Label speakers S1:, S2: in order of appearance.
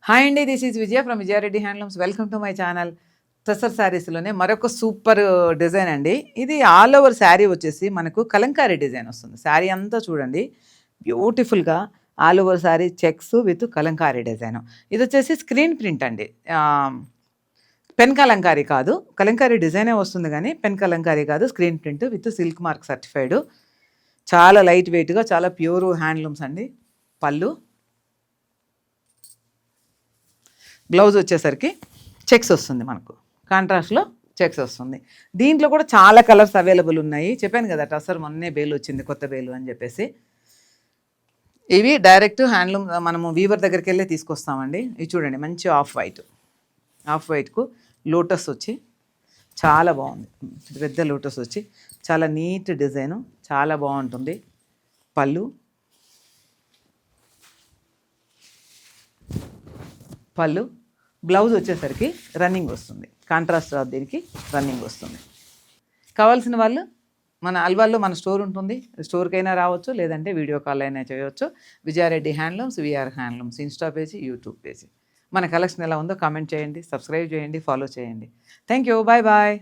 S1: Hi అండి, this is Vijaya from Vijaya Reddy handlooms. Welcome to my channel. Tussar శారీస్లోనే మరొక సూపర్ డిజైన్ అండి. ఇది ఆల్ ఓవర్ శారీ వచ్చేసి మనకు కలంకారీ డిజైన్ వస్తుంది. శారీ అంతా చూడండి బ్యూటిఫుల్గా all over sari checks with Kalamkari design. ఇది వచ్చేసి స్క్రీన్ ప్రింట్ అండి. పెన్ కలంకారీ కాదు, కలంకారీ డిజైనే వస్తుంది కానీ పెన్ కలంకారీ కాదు, screen print with silk mark certified. చాలా లైట్ వెయిట్గా, చాలా ప్యూర్ హ్యాండ్లూమ్స్ అండి. పళ్ళు, బ్లౌజ్ వచ్చేసరికి చెక్స్ వస్తుంది, మనకు కాంట్రాస్ట్లో చెక్స్ వస్తుంది. దీంట్లో కూడా చాలా కలర్స్ అవైలబుల్ ఉన్నాయి. చెప్పాను కదా టసర్ మొన్నే బేలు వచ్చింది, కొత్త బేలు అని చెప్పేసి. ఇవి డైరెక్ట్ హ్యాండ్లూమ్ మనము వీవర్ దగ్గరికి వెళ్ళి తీసుకొస్తామండి. ఇవి చూడండి, మంచి ఆఫ్ వైట్కు లోటస్ వచ్చి చాలా బాగుంది. పెద్ద లోటస్ వచ్చి చాలా నీట్ డిజైను, చాలా బాగుంటుంది. పళ్ళు, బ్లౌజ్ వచ్చేసరికి రన్నింగ్ వస్తుంది. కాంట్రాస్ట్ దీనికి రన్నింగ్ వస్తుంది. కావాల్సిన వాళ్ళు మన అల్వాల్లో మన స్టోర్ ఉంటుంది, స్టోర్కైనా రావచ్చు, లేదంటే వీడియో కాల్ అయినా చేయవచ్చు. Vijaya Reddy handlooms, VR handlooms Insta page, YouTube page. మన కలెక్షన్ ఎలా ఉందో కామెంట్ చేయండి, సబ్స్క్రైబ్ చేయండి, ఫాలో చేయండి. Thank you, bye bye.